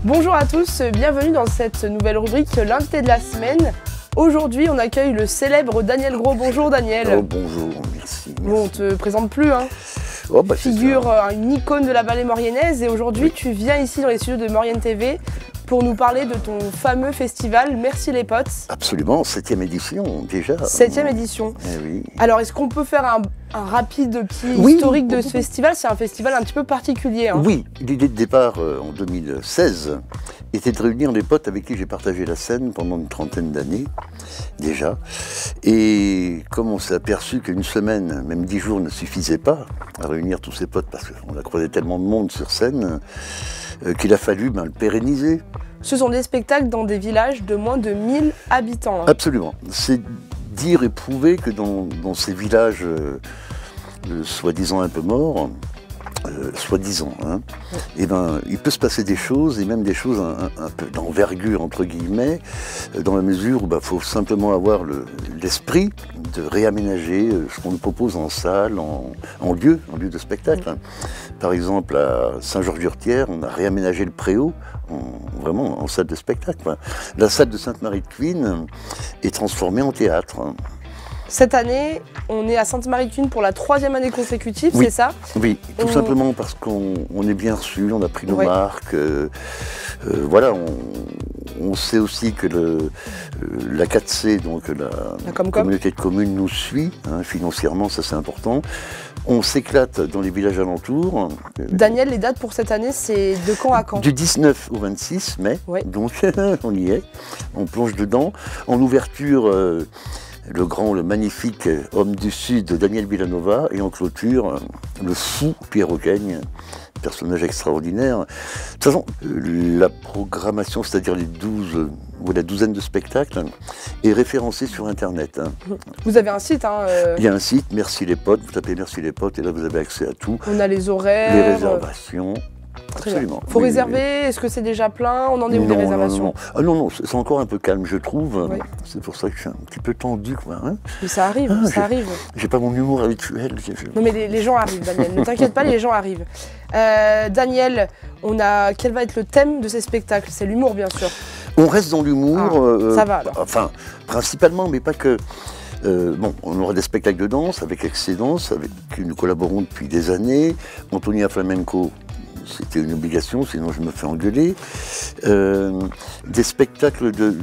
Bonjour à tous, bienvenue dans cette nouvelle rubrique l'invité de la semaine. Aujourd'hui, on accueille le célèbre Daniel Gros. Bonjour Daniel. Oh, bonjour, merci. Bon, on te présente plus, hein. Oh, bah, Figure une icône de la vallée mauriennaise et aujourd'hui tu viens ici dans les studios de Maurienne TV pour nous parler de ton fameux festival Merci les potes. Absolument, 7e édition déjà. 7e édition. Eh oui. Alors est-ce qu'on peut faire un rapide petit historique de ce festival? C'est un festival un petit peu particulier, hein. Oui, l'idée de départ en 2016 était de réunir les potes avec qui j'ai partagé la scène pendant une trentaine d'années déjà. Et comme on s'est aperçu qu'une semaine, même 10 jours ne suffisaient pas à réunir tous ces potes parce qu'on a croisé tellement de monde sur scène qu'il a fallu le pérenniser. Ce sont des spectacles dans des villages de moins de 1000 habitants, hein. Absolument. C'est dire et prouver que dans ces villages soi-disant un peu morts, soi-disant, hein, et ben, il peut se passer des choses, et même des choses un peu d'envergure, entre guillemets, dans la mesure où il faut simplement avoir l'esprit de réaménager ce qu'on nous propose en salle, en lieu de spectacle. Par exemple, à Saint-Georges-d'Urtière, on a réaménagé le Préau vraiment en salle de spectacle. La salle de Sainte-Marie-de-Cuine est transformée en théâtre. Cette année, on est à Sainte-Marie-de-Cuine pour la 3e année consécutive, oui, c'est ça? Oui, tout simplement parce qu'on est bien reçu, on a pris nos marques. Voilà, on sait aussi que la 4C, donc la communauté de communes, nous suit, hein, financièrement, ça c'est important. On s'éclate dans les villages alentours. Daniel, les dates pour cette année, c'est de quand à quand? Du 19 au 26 mai, donc on y est, on plonge dedans. En ouverture, le magnifique homme du Sud, Daniel Villanova, et en clôture, le fou Pierre Auqueigne, personnage extraordinaire. De toute façon, la programmation, c'est-à-dire la douzaine de spectacles, est référencée sur Internet. Vous avez un site, hein Il y a un site, Merci les potes, vous tapez Merci les potes, et là vous avez accès à tout. On a les horaires, les réservations. Absolument. Il faut réserver, est-ce que c'est déjà plein? On en est où des réservations? Non, c'est encore un peu calme, je trouve. C'est pour ça que je suis un petit peu tendu, quoi. Hein, mais ça arrive, ça arrive. J'ai pas mon humour habituel. Non mais les gens arrivent, Daniel, ne t'inquiète pas, les gens arrivent. Daniel, quel va être le thème de ces spectacles? C'est l'humour, bien sûr. On reste dans l'humour. Ça va, alors. Enfin, principalement, mais pas que. On aura des spectacles de danse avec Excédence, avec qui nous collaborons depuis des années. Antonia Flamenco, c'était une obligation, sinon je me fais engueuler. Des spectacles de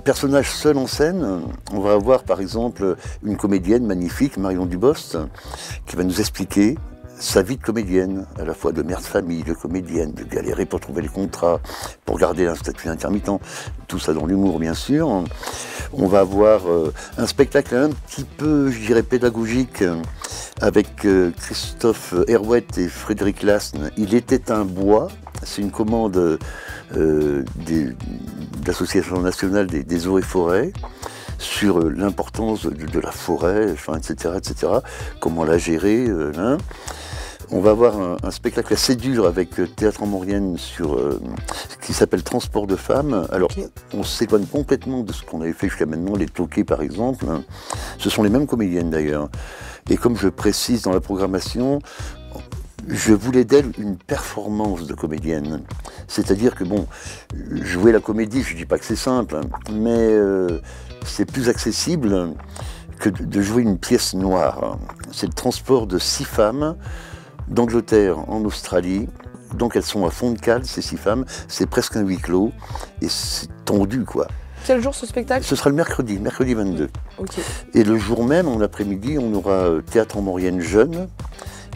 personnages seuls en scène. On va avoir par exemple une comédienne magnifique, Marion Dubost, qui va nous expliquer sa vie de comédienne, à la fois de mère de famille, de comédienne, de galérer pour trouver les contrats, pour garder un statut intermittent, tout ça dans l'humour bien sûr. On va avoir un spectacle un petit peu, je dirais, pédagogique, avec Christophe Herouette et Frédéric Lasne. Il était un bois, c'est une commande de l'Association nationale des eaux et forêts, sur l'importance de la forêt, enfin, etc., comment la gérer. On va avoir un spectacle assez dur avec Théâtre en Maurienne qui s'appelle Transport de femmes. Alors, on s'éloigne complètement de ce qu'on avait fait jusqu'à maintenant, les toqués par exemple. Ce sont les mêmes comédiennes d'ailleurs. Et comme je précise dans la programmation, je voulais d'elle une performance de comédienne. C'est-à-dire que, jouer la comédie, je ne dis pas que c'est simple, mais c'est plus accessible que de jouer une pièce noire. C'est le transport de 6 femmes d'Angleterre en Australie. Donc elles sont à fond de cale, ces 6 femmes. C'est presque un huis clos et c'est tendu, quoi. Quel jour ce spectacle? Ce sera le mercredi 22. Okay. Et le jour même, en après-midi, on aura Théâtre en Maurienne Jeune,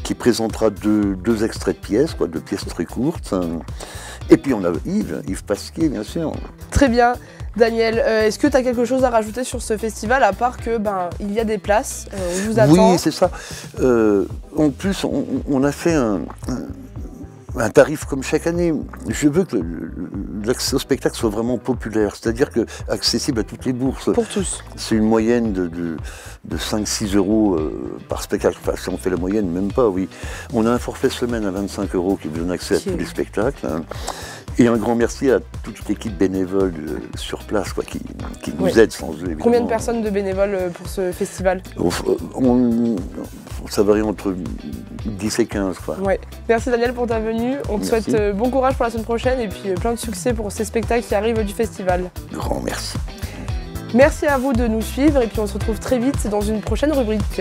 qui présentera deux extraits de pièces, 2 pièces très courtes. Et puis on a Yves Pasquier, bien sûr. Très bien. Daniel, est-ce que tu as quelque chose à rajouter sur ce festival, à part que il y a des places, on vous attend? Oui, c'est ça. En plus, on a fait un tarif comme chaque année. Je veux que l'accès au spectacle soit vraiment populaire, c'est-à-dire que accessible à toutes les bourses. Pour tous. C'est une moyenne de 5-6 euros par spectacle. Enfin, si on fait la moyenne, même pas, oui. On a un forfait semaine à 25 euros qui vous donne accès à tous les spectacles. Et un grand merci à toute l'équipe bénévole sur place qui nous aide sans eux. Évidemment. Combien de personnes de bénévoles pour ce festival? ça varie entre 10 et 15 quoi. Ouais. Merci Daniel pour ta venue. On te souhaite bon courage pour la semaine prochaine et puis plein de succès pour ces spectacles qui arrivent du festival. Grand merci. Merci à vous de nous suivre et puis on se retrouve très vite dans une prochaine rubrique.